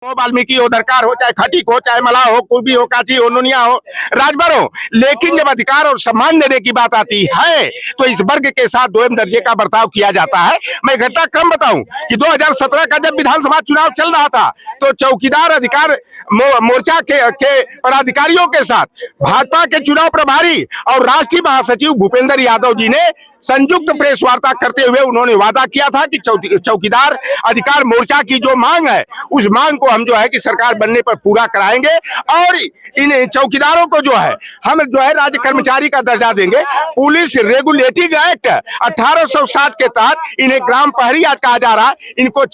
हो, वाल्मीकि हो, दरकार हो, चाहे खटीक हो, चाहे मलाह हो, कुर्बी हो, काची हो, नुनिया हो, राजभर हो, लेकिन जब अधिकार और सम्मान देने की बात आती है तो इस वर्ग के साथ दोयम दर्जे का बर्ताव किया जाता है। मैं घटनाक्रम बताऊं कि 2017 का जब विधानसभा चुनाव चल रहा था तो चौकीदार अधिकार मोर्चा के पदाधिकारियों के साथ भाजपा के चुनाव प्रभारी और राष्ट्रीय महासचिव भूपेंद्र यादव जी ने संयुक्त प्रेस वार्ता करते हुए उन्होंने वादा किया था कि चौकीदार अधिकार मोर्चा की जो मांग है उस मांग को हम जो है कि सरकार बनने पर पूरा कराएंगे और इन चौकीदारों को जो है हम जो है राज्य कर्मचारी का दर्जा देंगे। पुलिस रेगुलेटिंग एक्ट 1860 के तहत इन्हें ग्राम प्रहरी आज कहा जा रहा है, इनको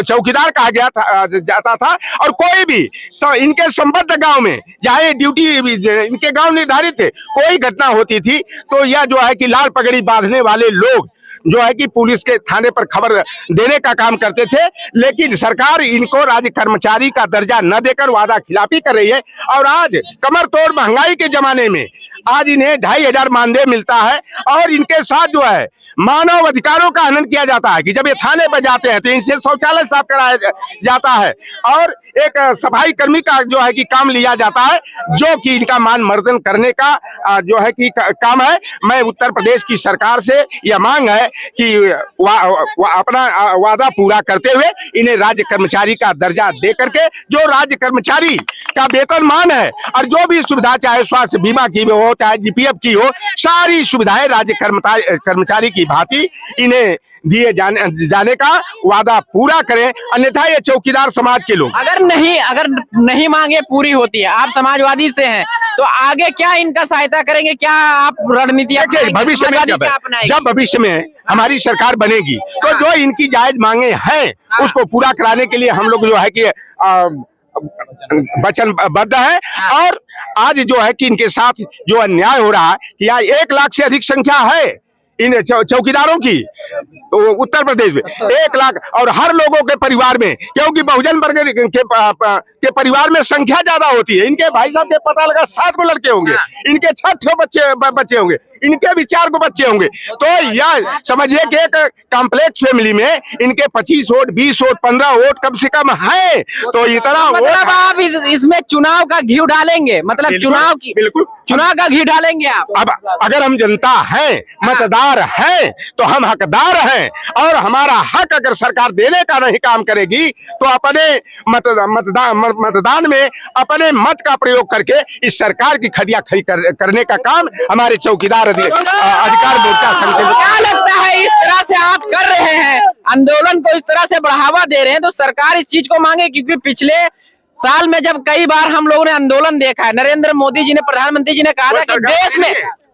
चौकीदार कहा जाता था और कोई भी इनके संबद्ध गांव में चाहे ड्यूटी इनके गांव निर्धारित थे, कोई घटना होती थी तो यह जो है कि लाल पगड़ी बांधने वाले लोग जो है कि पुलिस के थाने पर खबर देने का काम करते थे। लेकिन सरकार इनको राज्य कर्मचारी का दर्जा न देकर वादा खिलाफी कर रही है और आज कमर तोड़ महंगाई के जमाने में आज इन्हें 2500 मानदेय मिलता है और इनके साथ जो है मानव अधिकारों का हनन किया जाता है कि जब ये थाने पर जाते हैं तो इनसे शौचालय साफ कराया जाता है और एक सफाई कर्मी का जो है कि काम लिया जाता है जो कि इनका मान मर्दन करने का जो है कि काम है। मैं उत्तर प्रदेश की सरकार से यह मांग है कि अपना वादा पूरा करते हुए इन्हें राज्य कर्मचारी का दर्जा दे करके जो राज्य कर्मचारी का वेतनमान है और जो भी सुविधा चाहे स्वास्थ्य बीमा की हो चाहे जीपीएफ की हो, सारी सुविधाएं राज्य कर्मचारी की भांति इन्हें दिए जाने का वादा पूरा करें, अन्यथा ये चौकीदार समाज के लोग अगर नहीं मांगे पूरी होती है, आप समाजवादी से हैं तो आगे क्या इनका सहायता करेंगे, क्या आप रणनीति भविष्य में जब भविष्य में हमारी सरकार बनेगी तो जो इनकी जायज मांगे हैं उसको पूरा कराने के लिए हम लोग जो है कि वचनबद्ध है। और आज जो है कि इनके साथ जो अन्याय हो रहा है कि यहाँ 1 लाख से अधिक संख्या है इन चौकीदारों की उत्तर प्रदेश में 1 लाख और हर लोगों के परिवार में, क्योंकि बहुजन वर्ग के परिवार में संख्या ज्यादा होती है। इनके भाई साहब के पता लगा 7 को लड़के होंगे, इनके 6 बच्चे होंगे, इनके भी 4 को बच्चे होंगे। तो यह समझिए कि एक कॉम्प्लेक्स फैमिली में इनके 25 वोट 20 वोट 15 वोट कम से कम है। तो इतना मतलब आप इसमें चुनाव का घी डालेंगे, मतलब चुनाव का घी डालेंगे आप। अब अगर हम जनता हैं, मतदार हैं तो हम हकदार हैं और हमारा हक अगर सरकार देने का नहीं काम करेगी तो अपने मतदान में अपने मत का प्रयोग करके इस सरकार की खड़िया खड़ी करने का काम हमारे चौकीदार अधिकार मोर्चा संगठन। क्या लगता है इस तरह से आप कर रहे हैं आंदोलन को, इस तरह से बढ़ावा दे रहे हैं तो सरकार इस चीज को मांगे? क्योंकि पिछले साल में जब कई बार हम लोगों ने आंदोलन देखा है, नरेंद्र मोदी जी ने प्रधानमंत्री जी ने कहा था कि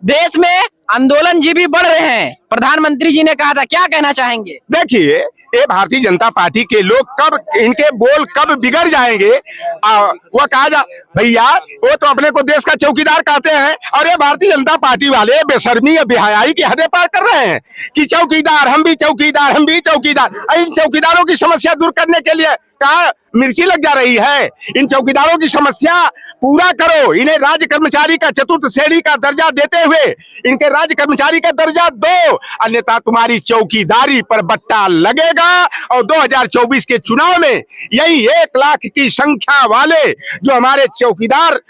देश में आंदोलन जी भी बढ़ रहे हैं, प्रधानमंत्री जी ने कहा था, क्या कहना चाहेंगे? देखिए ये भारतीय जनता पार्टी के लोग कब इनके बोल कब बिगड़ जाएंगे, वो कहा जा भैया वो तो अपने को देश का चौकीदार कहते हैं और ये भारतीय जनता पार्टी वाले बेशर्मी या बेहयाई की हदें पार कर रहे हैं कि चौकीदार हम भी चौकीदार हम भी चौकीदार। इन चौकीदारों की समस्या दूर करने के लिए कहा मिर्ची लग जा रही है। इन चौकीदारों की समस्या पूरा करो, इन्हें राज्य कर्मचारी का चतुर्थ श्रेणी का दर्जा देते हुए इनके राज्य कर्मचारी का दर्जा दो, अन्यथा तुम्हारी चौकीदारी पर बट्टा लगेगा। और 2024 के चुनाव में यही 1 लाख की संख्या वाले जो हमारे चौकीदार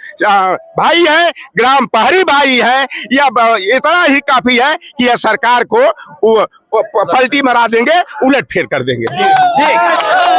भाई हैं, ग्राम प्रहरी भाई हैं, यह इतना ही काफी है कि यह सरकार को पलटी मरा देंगे, उलट फेर कर देंगे।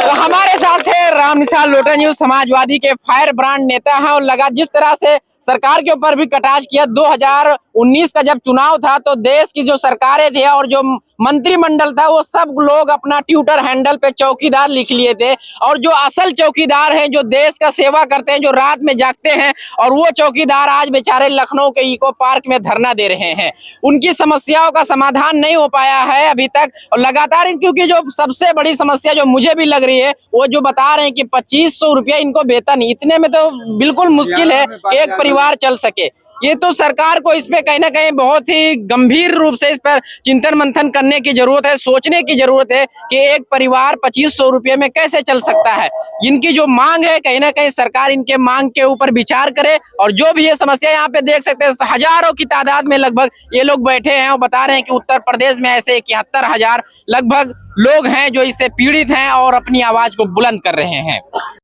तो हमारे साथ है रामनिसाल लोटा न्यूज समाजवादी के फायर ब्रांड नेता हैं और लगा जिस तरह से सरकार के ऊपर भी कटाक्ष किया। 2019 का जब चुनाव था तो देश की जो सरकारें थी और जो मंत्रिमंडल था वो सब लोग अपना ट्विटर हैंडल पे चौकीदार लिख लिए थे और जो असल चौकीदार हैं जो देश का सेवा करते हैं, जो रात में जागते हैं और वो चौकीदार आज बेचारे लखनऊ के इको पार्क में धरना दे रहे हैं। उनकी समस्याओं का समाधान नहीं हो पाया है अभी तक और लगातार क्योंकि जो सबसे बड़ी समस्या जो मुझे भी लग रही है वो जो बता रहे हैं कि 2500 रुपया इनको वेतन, इतने में तो बिल्कुल मुश्किल है कि एक परिवार चल सके। ये तो सरकार को इस पे कहीं ना कहीं बहुत ही गंभीर रूप से इस पर चिंतन मंथन करने की जरूरत है, सोचने की जरूरत है कि एक परिवार 2500 रुपये में कैसे चल सकता है। इनकी जो मांग है कहीं ना कहीं सरकार इनके मांग के ऊपर विचार करे। और जो भी ये समस्या यहाँ पे देख सकते हैं, हजारों की तादाद में लगभग ये लोग बैठे हैं और बता रहे हैं कि उत्तर प्रदेश में ऐसे 71,000 लगभग लोग हैं जो इससे पीड़ित हैं और अपनी आवाज को बुलंद कर रहे हैं।